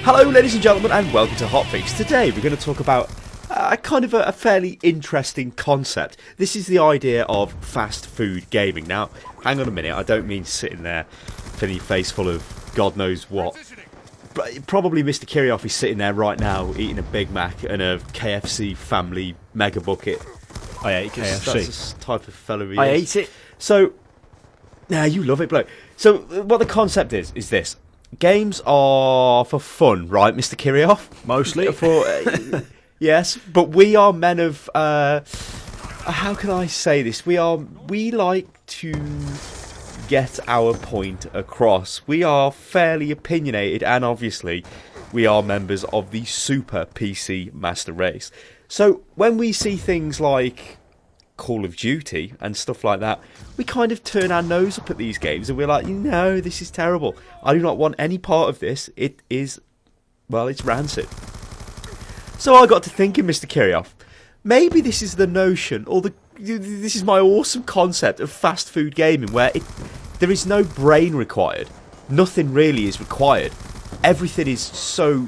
Hello ladies and gentlemen and welcome to HOTFIX. Today we're going to talk about kind of a fairly interesting concept. This is the idea of fast food gaming. Now, hang on a minute, I don't mean sitting there filling your face full of God knows what. But probably Mr. Kirioth is sitting there right now eating a Big Mac and a KFC family mega bucket. I ate KFC. That's the type of fellow he is. I ate it. So, yeah, you love it, bloke. So, what the concept is this. Games are for fun, right, Mr. Kirioth? Mostly. Yes, but we are men of... how can I say this? We like to get our point across. We are fairly opinionated, and obviously, we are members of the Super PC Master Race. So, when we see things like Call of Duty and stuff like that, we kind of turn our nose up at these games and we're like, no, this is terrible. I do not want any part of this. It is, well, it's rancid. So I got to thinking, Mr. Kirioth, maybe this is the notion, or this is my awesome concept of fast food gaming, where there is no brain required. Nothing really is required. Everything is so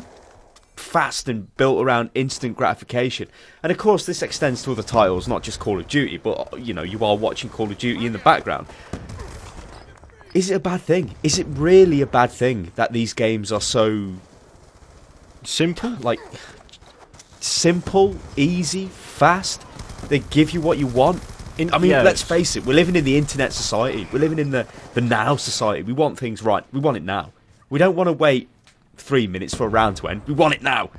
fast and built around instant gratification. And of course this extends to other titles, not just Call of Duty, but you know, you are watching Call of Duty in the background. Is it a bad thing? Is it really a bad thing that these games are so simple? Like, simple, easy, fast? They give you what you want. Let's face it, we're living in the internet society. We're living in the now society. We want things right. We want it now. We don't want to wait 3 minutes for a round to end. We want it now.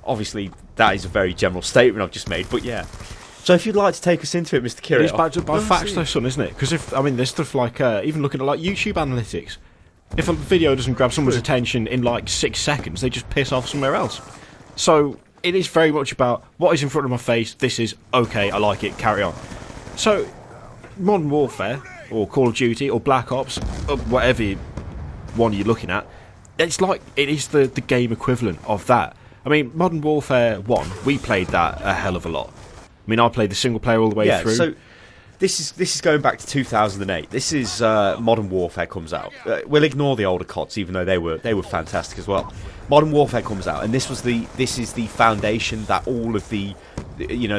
Obviously, that is a very general statement I've just made, but yeah. So if you'd like to take us into it, Mr. Kirioth. It's backed up by facts though, son, isn't it? Because there's stuff like, even looking at like YouTube analytics. If a video doesn't grab someone's attention in like 6 seconds, they just piss off somewhere else. So it is very much about what is in front of my face. This is okay, I like it, carry on. So Modern Warfare, or Call of Duty, or Black Ops, or whatever one you're looking at, it's like, it is the game equivalent of that. I mean, Modern Warfare 1, we played that a hell of a lot. I mean, I played the single player all the way through. So this is going back to 2008. This is Modern Warfare comes out. We'll ignore the older CODs, even though they were fantastic as well. Modern Warfare comes out, and this is the foundation that all of the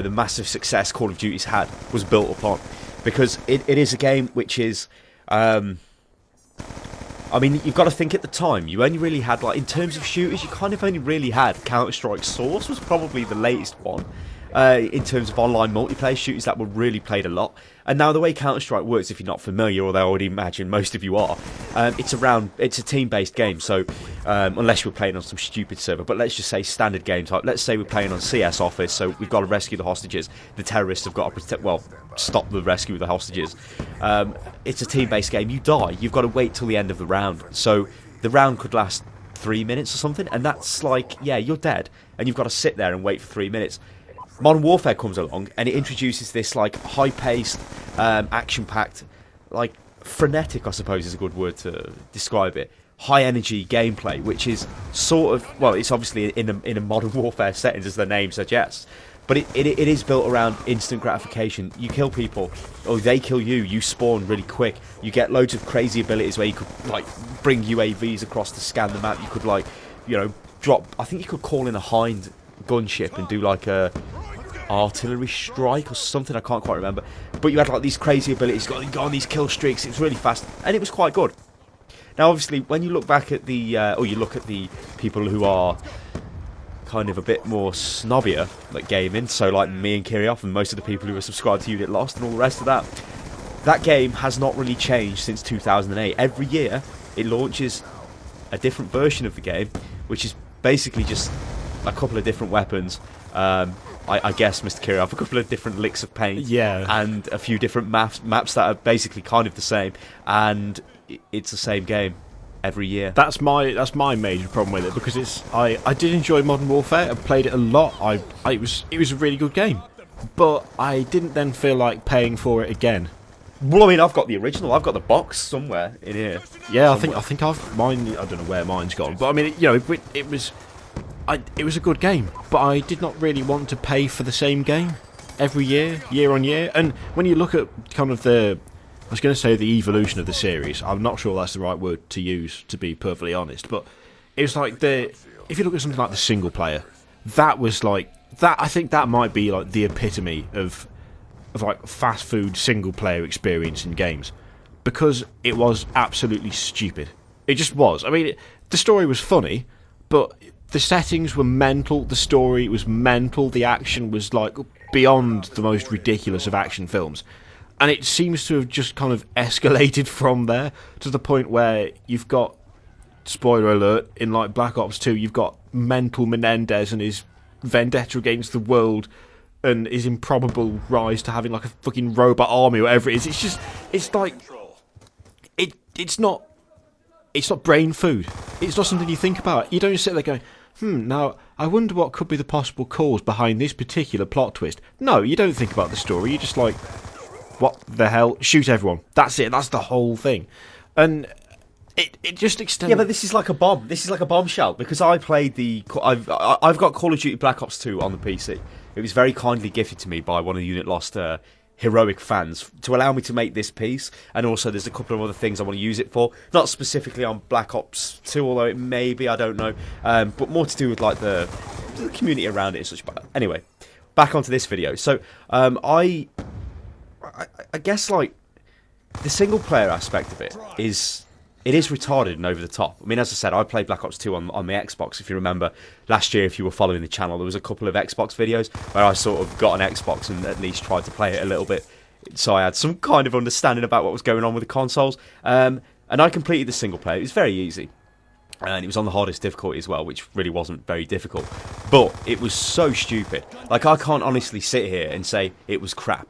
massive success Call of Duty's had was built upon, because it is a game which is. You've got to think at the time, you only really had, like, in terms of shooters, you kind of only really had Counter-Strike Source was probably the latest one. In terms of online multiplayer shooters that were really played a lot. And now the way Counter-Strike works, if you're not familiar, although I already imagine most of you are, it's a team-based game, so unless you're playing on some stupid server, but let's just say standard game type. Let's say we're playing on CS Office, so we've got to rescue the hostages. The terrorists have got to stop the rescue of the hostages. It's a team-based game. You die, you've got to wait till the end of the round. So the round could last 3 minutes or something, and that's like, yeah, you're dead, and you've got to sit there and wait for 3 minutes. Modern Warfare comes along and it introduces this like high-paced, action-packed, like frenetic, I suppose is a good word to describe it, high-energy gameplay, which is sort of, well, it's obviously in a Modern Warfare setting, as the name suggests, but it is built around instant gratification. You kill people, or they kill you, you spawn really quick, you get loads of crazy abilities where you could like bring UAVs across to scan the map, you could like, drop, I think you could call in a Hind gunship and do like a artillery strike or something, I can't quite remember, but you had like these crazy abilities, you go on these kill streaks. It was really fast and it was quite good. Now obviously when you look back at you look at the people who are kind of a bit more snobbier at gaming, so like me and Kirioth and most of the people who are subscribed to Unit Lost and all the rest of that game has not really changed since 2008. Every year it launches a different version of the game, which is basically just a couple of different weapons, I guess, Mr. Kirioth, a couple of different licks of paint, and a few different maps that are basically kind of the same, and it's the same game every year. That's my major problem with it, because I did enjoy Modern Warfare. I played it a lot. It was a really good game, but I didn't then feel like paying for it again. Well, I mean, I've got the original. I've got the box somewhere in here. Yeah, somewhere. I think I've mine. I don't know where mine's gone, but I mean, it was a good game, but I did not really want to pay for the same game every year, year on year. And when you look at kind of I was going to say the evolution of the series, I'm not sure that's the right word to use, to be perfectly honest, but it was like if you look at something like the single player, that was like that. I think that might be like the epitome of like fast food single player experience in games, because it was absolutely stupid. It just was. I mean, the story was funny, but the settings were mental. The story was mental. The action was like beyond the most ridiculous of action films. And it seems to have just kind of escalated from there to the point where you've got, spoiler alert, in like Black Ops 2, you've got mental Menendez and his vendetta against the world and his improbable rise to having like a fucking robot army or whatever it is. It's just, it's like, it's not brain food. It's not something you think about. You don't just sit there going, now, I wonder what could be the possible cause behind this particular plot twist. No, you don't think about the story. You're just like, what the hell? Shoot everyone. That's it. That's the whole thing. And it just extends. Yeah, but this is like a bomb. This is like a bombshell, because I played I've got Call of Duty Black Ops 2 on the PC. It was very kindly gifted to me by one of the Unit Lost heroic fans to allow me to make this piece, and also there's a couple of other things I want to use it for, not specifically on Black Ops 2, although it may be, I don't know, but more to do with like the community around it and such. But anyway, back onto this video. So I guess like the single player aspect of it is retarded and over the top. I mean, as I said, I played Black Ops 2 on the Xbox. If you remember, last year, if you were following the channel, there was a couple of Xbox videos where I sort of got an Xbox and at least tried to play it a little bit, so I had some kind of understanding about what was going on with the consoles. And I completed the single player. It was very easy. And it was on the hardest difficulty as well, which really wasn't very difficult. But it was so stupid. Like, I can't honestly sit here and say it was crap,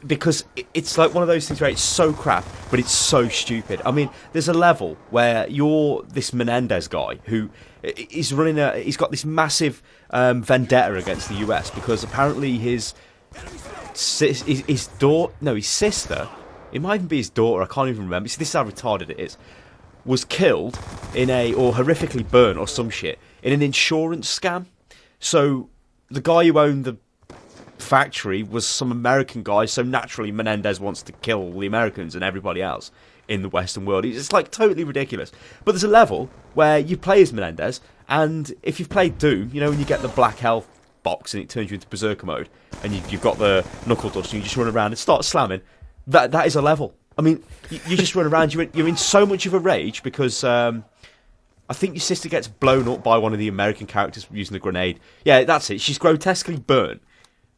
because it's like one of those things where it's so crap, but it's so stupid. I mean, there's a level where you're this Menendez guy who is running he's got this massive vendetta against the US, because apparently his sister, it might even be his daughter, I can't even remember. See, this is how retarded it is. Was killed or horrifically burnt or some shit in an insurance scam. So the guy who owned the factory was some American guy, so naturally Menendez wants to kill all the Americans and everybody else in the Western world. It's like totally ridiculous. But there's a level where you play as Menendez, and if you've played Doom, you know, when you get the black health box and it turns you into berserker mode, and you've got the knuckle dust and you just run around and start slamming, that is a level. I mean, you just run around, you're in so much of a rage because I think your sister gets blown up by one of the American characters using the grenade. Yeah, that's it. She's grotesquely burnt.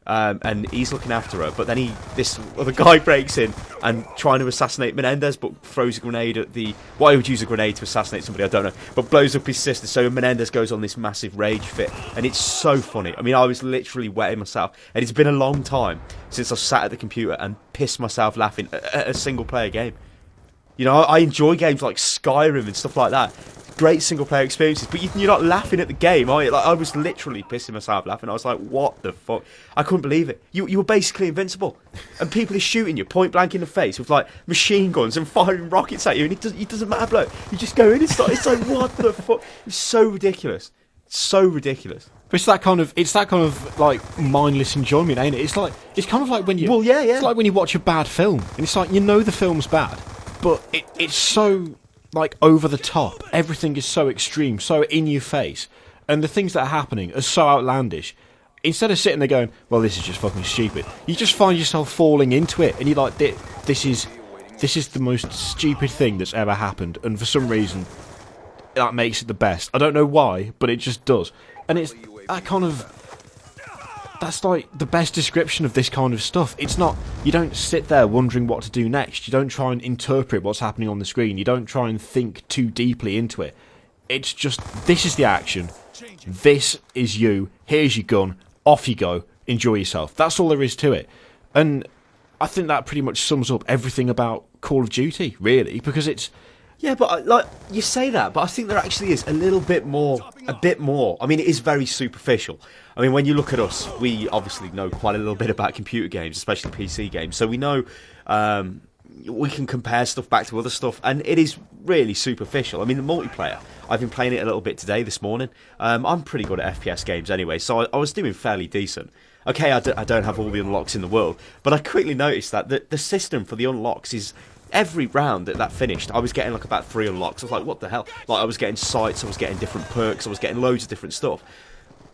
And he's looking after her, but then this other guy breaks in and trying to assassinate Menendez, but throws a grenade at why would use a grenade to assassinate somebody, I don't know, but blows up his sister. So Menendez goes on this massive rage fit, and it's so funny. I mean, I was literally wetting myself, and it's been a long time since I've sat at the computer and pissed myself laughing at a single player game. You know, I enjoy games like Skyrim and stuff like that. Great single player experiences, but you're not laughing at the game, are you? Like, I was literally pissing myself laughing. I was like, what the fuck? I couldn't believe it. You were basically invincible, and people are shooting you point blank in the face with like machine guns and firing rockets at you, and it doesn't matter, bloke. You just go in and start. It's like, what the fuck? It's so ridiculous. So ridiculous. But it's that kind of like mindless enjoyment, ain't it? It's kind of like when you. Well, yeah. It's like when you watch a bad film, and it's like, you know the film's bad, but it's so like over the top. Everything is so extreme, so in your face, and the things that are happening are so outlandish. Instead of sitting there going, well, this is just fucking stupid, you just find yourself falling into it, and you're like, this is the most stupid thing that's ever happened, and for some reason that makes it the best. I don't know why, but it just does. And it's that kind of, that's like the best description of this kind of stuff. It's not, you don't sit there wondering what to do next. You don't try and interpret what's happening on the screen. You don't try and think too deeply into it. It's just, this is the action. This is you. Here's your gun. Off you go. Enjoy yourself. That's all there is to it. And I think that pretty much sums up everything about Call of Duty, really, because it's... Yeah, but like you say that, but I think there actually is a bit more. I mean, it is very superficial. I mean, when you look at us, we obviously know quite a little bit about computer games, especially PC games. So we know we can compare stuff back to other stuff, and it is really superficial. I mean, the multiplayer, I've been playing it a little bit today, this morning. I'm pretty good at FPS games anyway, so I was doing fairly decent. Okay, I don't have all the unlocks in the world, but I quickly noticed that the system for the unlocks is every round that finished, I was getting like about 3 unlocks. I was like, what the hell? Like, I was getting sights, I was getting different perks, I was getting loads of different stuff.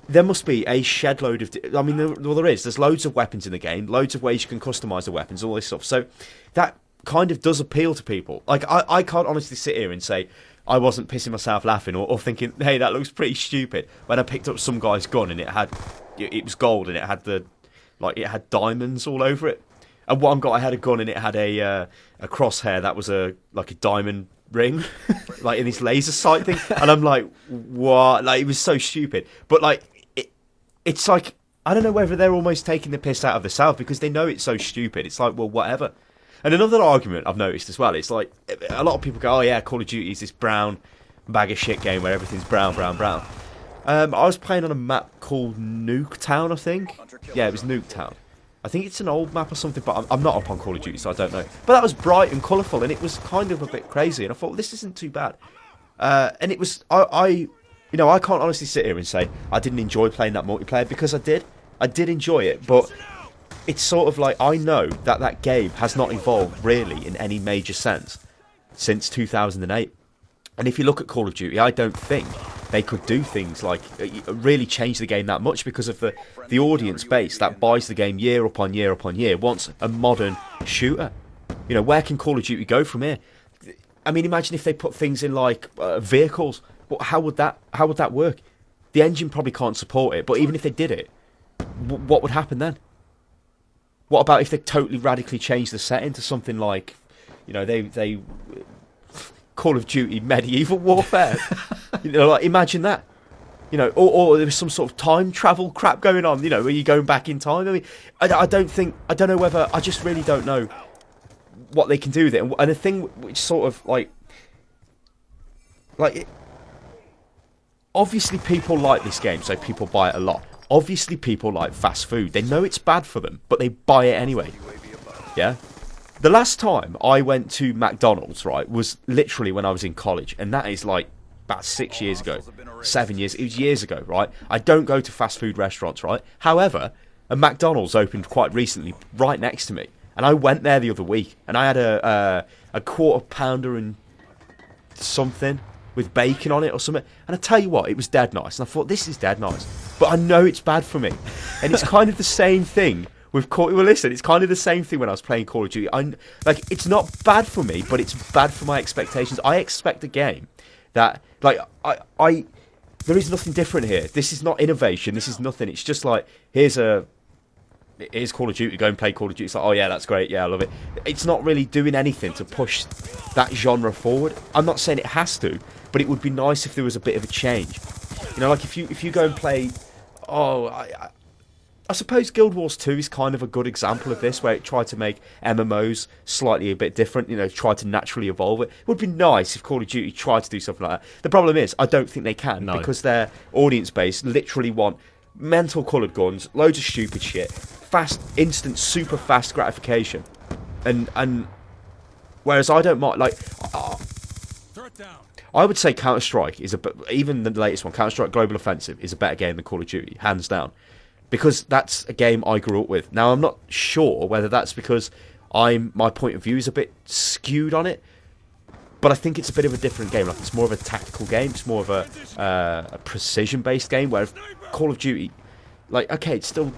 There must be a shed load of... I mean, there is. There's loads of weapons in the game, loads of ways you can customise the weapons, all this stuff. So that kind of does appeal to people. Like, I can't honestly sit here and say I wasn't pissing myself laughing or thinking, hey, that looks pretty stupid, when I picked up some guy's gun and it was gold and it had diamonds all over it. And one guy had a gun and it had a crosshair that was like a diamond ring, like in this laser sight thing. And I'm like, what? Like, it was so stupid. But like, it's like, I don't know whether they're almost taking the piss out of themselves because they know it's so stupid. It's like, well, whatever. And another argument I've noticed as well, it's like, a lot of people go, oh yeah, Call of Duty is this brown bag of shit game where everything's brown, brown, brown. I was playing on a map called Nuketown, I think. Yeah, it was Nuketown. I think it's an old map or something, but I'm not up on Call of Duty, so I don't know. But that was bright and colourful, and it was kind of a bit crazy, and I thought, well, this isn't too bad. And it was, I can't honestly sit here and say I didn't enjoy playing that multiplayer, because I did. I did enjoy it, but it's sort of like, I know that game has not evolved really in any major sense since 2008. And if you look at Call of Duty, I don't think they could do things like really change the game that much, because of the audience base that buys the game year upon year upon year wants a modern shooter. You know, where can Call of Duty go from here? I mean, imagine if they put things in like vehicles. How would that work? The engine probably can't support it, but even if they did it, what would happen then? What about if they totally radically changed the setting to something like, you know, they Call of Duty Medieval Warfare? You know, like, imagine that. You know, or there was some sort of time travel crap going on, you know, where you're going back in time. I mean, I don't know whether, I just really don't know what they can do with it. And the thing which sort of like obviously people like this game, so people buy it a lot. Obviously people like fast food. They know it's bad for them, but they buy it anyway. Yeah? The last time I went to McDonald's, right, was literally when I was in college, and that is like about 6 years ago, 7 years, it was years ago, right? I don't go to fast food restaurants, right? However, a McDonald's opened quite recently right next to me, and I went there the other week, and I had a quarter pounder and something with bacon on it or something, and I tell you what, it was dead nice, and I thought, this is dead nice, but I know it's bad for me, and it's kind of the same thing with Call. Well, listen, it's kind of the same thing when I was playing Call of Duty. Like, it's not bad for me, but it's bad for my expectations. I expect a game that, like, there is nothing different here. This is not innovation. This is nothing. It's just like, here's Call of Duty. Go and play Call of Duty. It's like, oh yeah, that's great. Yeah, I love it. It's not really doing anything to push that genre forward. I'm not saying it has to, but it would be nice if there was a bit of a change. You know, like if you go and play, I suppose Guild Wars 2 is kind of a good example of this, where it tried to make MMOs slightly a bit different, you know, tried to naturally evolve it. It would be nice if Call of Duty tried to do something like that. The problem is, I don't think they can, because their audience base literally want mental coloured guns, loads of stupid shit, fast, instant, super fast gratification. And whereas I don't mind, like, I would say Counter-Strike is even the latest one, Counter-Strike Global Offensive, is a better game than Call of Duty, hands down. Because that's a game I grew up with. Now, I'm not sure whether that's because my point of view is a bit skewed on it, but I think it's a bit of a different game. Like, it's more of a tactical game. It's more of a precision-based game, where Call of Duty, like, okay, it still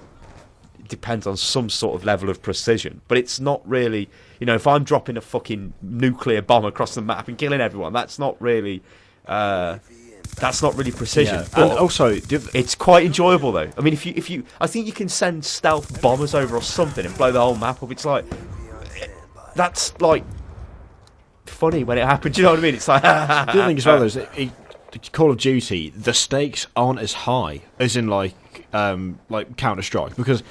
depends on some sort of level of precision, but it's not really, you know, if I'm dropping a fucking nuclear bomb across the map and killing everyone, that's not really precision. Yeah. And also, it's quite enjoyable though. I mean, if you, I think you can send stealth bombers over or something and blow the whole map up. It's like, that's like funny when it happens. You know what I mean? It's like, the other thing as well is, Call of Duty, the stakes aren't as high as in like Counter-Strike, because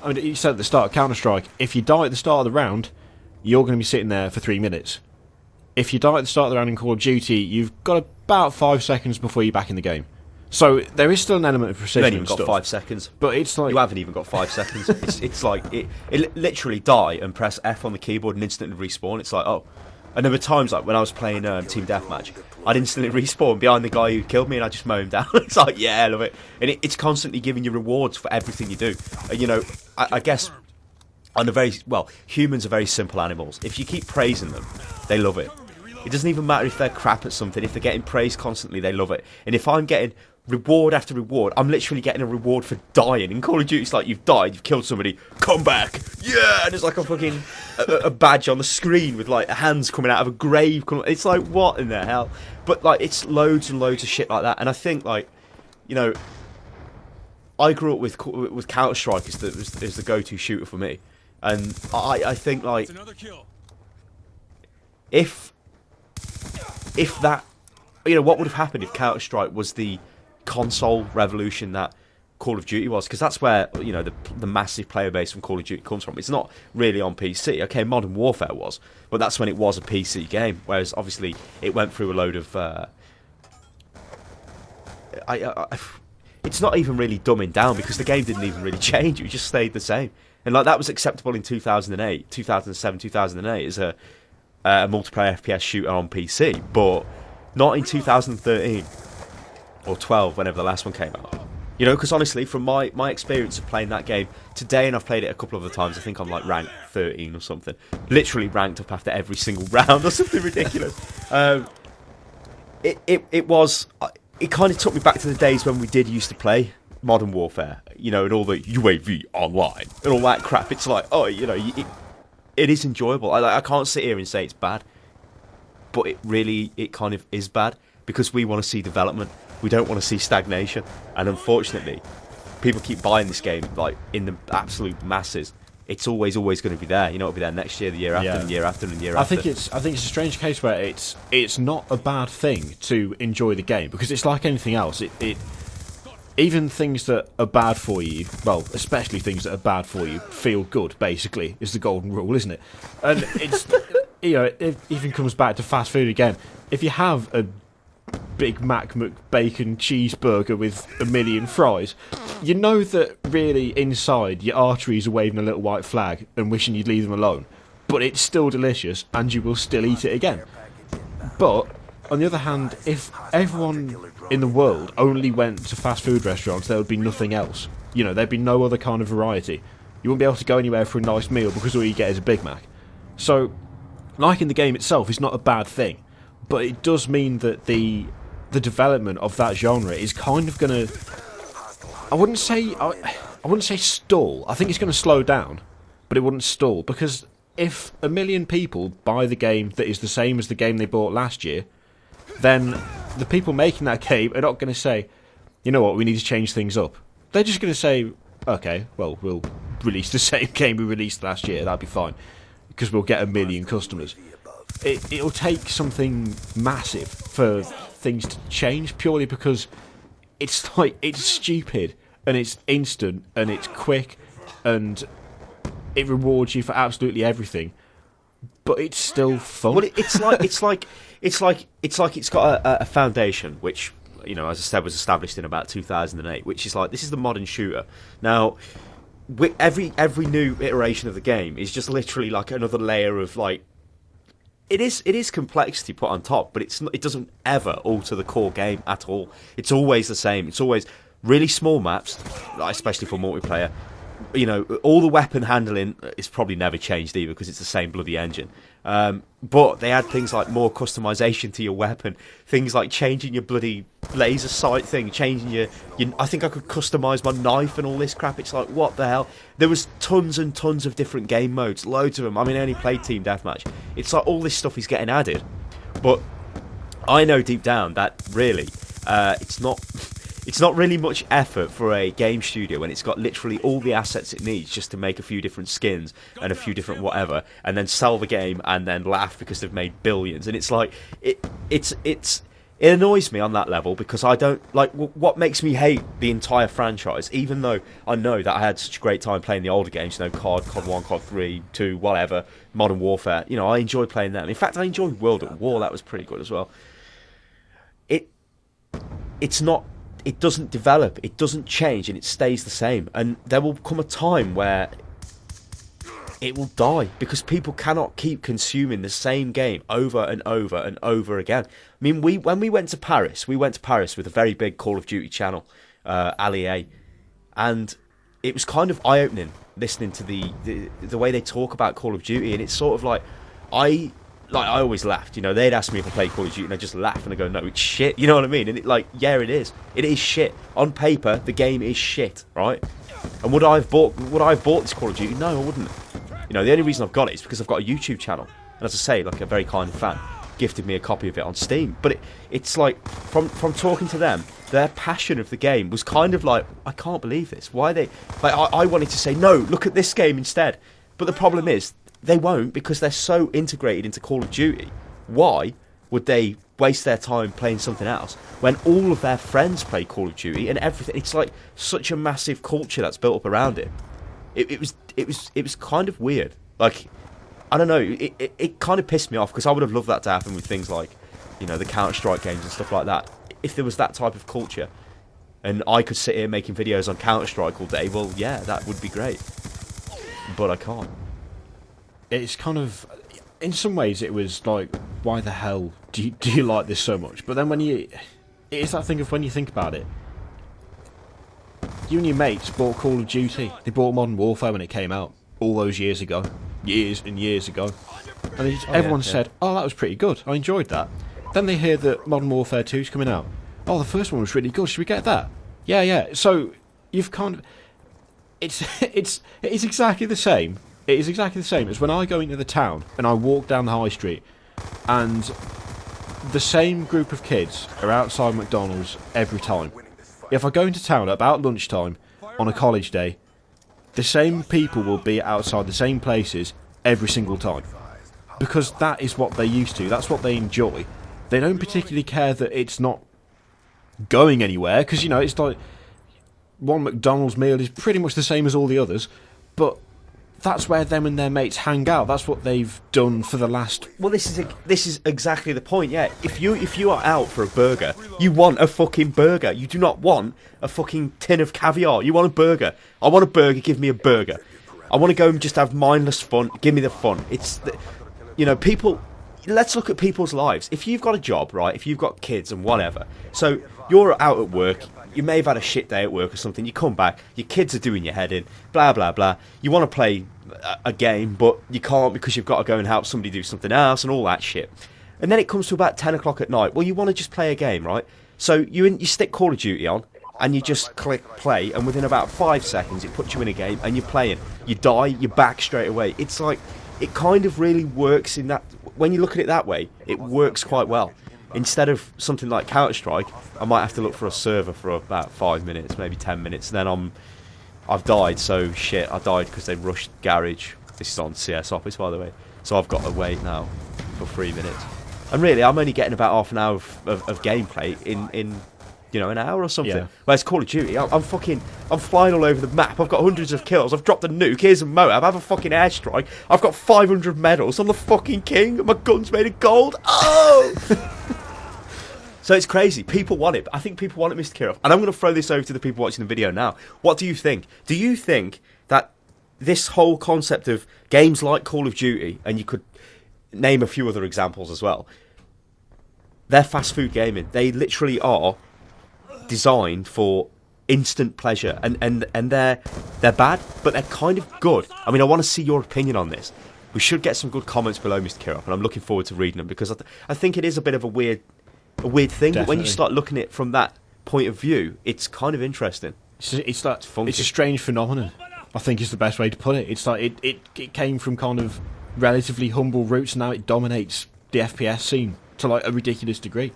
I mean, you said at the start of Counter-Strike, if you die at the start of the round, you're going to be sitting there for 3 minutes. If you die at the start of the round in Call of Duty, you've got about 5 seconds before you're back in the game. So there is still an element of precision. You haven't even got 5 seconds. But it's like, you haven't even got 5 seconds. It's like it literally die and press F on the keyboard and instantly respawn. It's like, oh. And there were times like when I was playing Team Deathmatch, I'd instantly respawn behind the guy who killed me, and I just mow him down. It's like, yeah, I love it. And it's constantly giving you rewards for everything you do. You know, I guess on a very humans are very simple animals. If you keep praising them, they love it. It doesn't even matter if they're crap at something. If they're getting praised constantly, they love it. And if I'm getting reward after reward, I'm literally getting a reward for dying. In Call of Duty, it's like, you've died, you've killed somebody, come back, yeah, and it's like a fucking a badge on the screen with like hands coming out of a grave. It's like, what in the hell? But like, it's loads and loads of shit like that. And I think, like, you know, I grew up with Counter-Strike is the go-to shooter for me, and I think, like, if that, you know, what would have happened if Counter-Strike was the console revolution that Call of Duty was? Because that's where, you know, the massive player base from Call of Duty comes from. It's not really on PC. Okay, Modern Warfare was, but that's when it was a PC game. Whereas obviously it went through a load of it's not even really dumbing down, because the game didn't even really change. It just stayed the same. And like, that was acceptable in 2008, 2007, 2008 as a multiplayer FPS shooter on PC, but not in 2013 or 12, whenever the last one came out. You know, because honestly, from my experience of playing that game today, and I've played it a couple of other times, I think I'm like rank 13 or something, literally ranked up after every single round or something ridiculous. It kind of took me back to the days when we did used to play Modern Warfare, you know, and all the UAV online and all that crap. It's like, oh, you know, it is enjoyable. I can't sit here and say it's bad, but it kind of is bad, because we want to see development. We don't want to see stagnation. And unfortunately, people keep buying this game like in the absolute masses. It's always going to be there. You know, it'll be there next year, the year after, and the year after, and the year after. I think it's a strange case where it's not a bad thing to enjoy the game, because it's like anything else. It even things that are bad for you, well, especially things that are bad for you, feel good. Basically, is the golden rule, isn't it? And it's you know, it even comes back to fast food again. If you have a Big Mac McBacon cheeseburger with a million fries, you know that really inside your arteries are waving a little white flag and wishing you'd leave them alone, but it's still delicious and you will still eat it again. But on the other hand, if everyone in the world only went to fast food restaurants, there would be nothing else. You know, there'd be no other kind of variety. You wouldn't be able to go anywhere for a nice meal because all you get is a Big Mac. So liking the game itself is not a bad thing, but it does mean that the development of that genre is kind of going to, I wouldn't say stall. I think it's going to slow down, but it wouldn't stall, because if 1 million people buy the game that is the same as the game they bought last year, then the people making that game are not going to say, you know what, we need to change things up. They're just going to say, okay, well, we'll release the same game we released last year, that'll be fine, because we'll get 1 million customers. It'll take something massive for things to change, purely because it's stupid and it's instant and it's quick and it rewards you for absolutely everything, but it's still fun. Well, it's like it's got a foundation which, you know, as I said, was established in about 2008, which is like, this is the modern shooter. Now, every new iteration of the game is just literally like another layer of like, it is complexity put on top, but it doesn't ever alter the core game at all. It's always the same. It's always really small maps, like, especially for multiplayer. You know, all the weapon handling is probably never changed either, because it's the same bloody engine. But they add things like more customization to your weapon, things like changing your bloody laser sight thing, changing your I think I could customize my knife and all this crap. It's like, what the hell? There was tons and tons of different game modes, loads of them. I mean, I only played Team Deathmatch. It's like all this stuff is getting added, but I know deep down that really it's not really much effort for a game studio when it's got literally all the assets it needs just to make a few different skins and a few different whatever, and then sell the game and then laugh because they've made billions. And it's like, it annoys me on that level, because I don't like what makes me hate the entire franchise, even though I know that I had such a great time playing the older games, you know, COD 1, COD 3, 2, whatever, Modern Warfare. You know, I enjoy playing them. In fact, I enjoyed World at War. That was pretty good as well. It doesn't develop, it doesn't change, and it stays the same. And there will come a time where it will die, because people cannot keep consuming the same game over and over and over again. I mean, when we went to Paris with a very big Call of Duty channel, AAA, and it was kind of eye-opening listening to the way they talk about Call of Duty, and it's sort of like I always laughed, you know. They'd ask me if I played Call of Duty, and I just laugh and I go, no, it's shit. You know what I mean? And it is. It is shit. On paper, the game is shit, right? And would I have bought this Call of Duty? No, I wouldn't. You know, the only reason I've got it is because I've got a YouTube channel, and as I say, like a very kind fan gifted me a copy of it on Steam. But it's like from talking to them, their passion of the game was kind of like, I can't believe this. Why they like? I wanted to say no, look at this game instead. But the problem is they won't, because they're so integrated into Call of Duty. Why would they waste their time playing something else when all of their friends play Call of Duty and everything? It's like such a massive culture that's built up around it. It was kind of weird. Like, I don't know. It kind of pissed me off, because I would have loved that to happen with things like, you know, the Counter-Strike games and stuff like that. If there was that type of culture, and I could sit here making videos on Counter-Strike all day, well, yeah, that would be great. But I can't. It's kind of, in some ways, it was like, why the hell do you like this so much? But then it's that thing of when you think about it, you and your mates bought Call of Duty. They bought Modern Warfare when it came out all those years ago, years and years ago, and everyone said, "Oh, that was pretty good. I enjoyed that." Then they hear that Modern Warfare 2 is coming out. Oh, the first one was really good. Should we get that? Yeah. So you've kind of, it's exactly the same. It is exactly the same as when I go into the town and I walk down the high street, and the same group of kids are outside McDonald's every time. If I go into town at about lunchtime on a college day, the same people will be outside the same places every single time, because that is what they're used to. That's what they enjoy. They don't particularly care that it's not going anywhere, because, you know, it's like one McDonald's meal is pretty much the same as all the others, but that's where them and their mates hang out. That's what they've done for the last... Well, this is exactly the point, yeah. If you are out for a burger, you want a fucking burger. You do not want a fucking tin of caviar. You want a burger. I want a burger, give me a burger. I want to go and just have mindless fun, give me the fun. You know, people... Let's look at people's lives. If you've got a job, right, if you've got kids and whatever, so you're out at work, you may have had a shit day at work or something, you come back, your kids are doing your head in, blah, blah, blah. You want to play a game, but you can't because you've got to go and help somebody do something else and all that shit. And then it comes to about 10 o'clock at night. Well, you want to just play a game, right? So you stick Call of Duty on, and you just click play, and within about 5 seconds, it puts you in a game, and you're playing. You die, you're back straight away. It's like, it kind of really works in that... When you look at it that way, it works quite well. Instead of something like Counter-Strike, I might have to look for a server for about 5 minutes, maybe 10 minutes, and then I've died, so shit, I died because they rushed Garage. This is on CS Office, by the way. So I've got to wait now for 3 minutes. And really, I'm only getting about half an hour of gameplay in you know, an hour or something. Yeah. Whereas Call of Duty, I'm flying all over the map. I've got hundreds of kills. I've dropped a nuke. Here's a Moab. I have a fucking airstrike. I've got 500 medals. I'm the fucking king. And my gun's made of gold. Oh! So it's crazy. People want it. I think people want it, Mr. Kirioth. And I'm going to throw this over to the people watching the video now. What do you think? Do you think that this whole concept of games like Call of Duty, and you could name a few other examples as well, they're fast food gaming. They literally are designed for instant pleasure, and they're bad, but they're kind of good. I mean, I want to see your opinion on this. We should get some good comments below, Mr. Kirioth, and I'm looking forward to reading them, because I think it is a bit of a weird thing. Definitely. But when you start looking at it from that point of view, it's kind of interesting. It's a strange phenomenon, I think, is the best way to put it. It's like it came from kind of relatively humble roots, and now it dominates the FPS scene to like a ridiculous degree.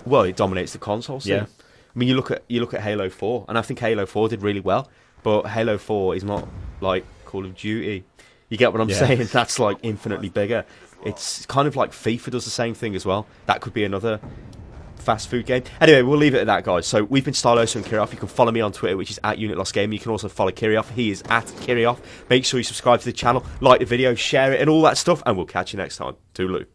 Well, it dominates the console scene. Yeah. I mean, you look at Halo 4, and I think Halo 4 did really well, but Halo 4 is not like Call of Duty. You get what I'm saying? That's like infinitely bigger. It's kind of like FIFA does the same thing as well. That could be another fast food game. Anyway, we'll leave it at that, guys. So we've been Stylosa and Kirioth. You can follow me on Twitter, which is @UnitLostGaming. You can also follow Kirioth. He is @Kirioth. Make sure you subscribe to the channel, like the video, share it, and all that stuff, and we'll catch you next time. Toodaloo.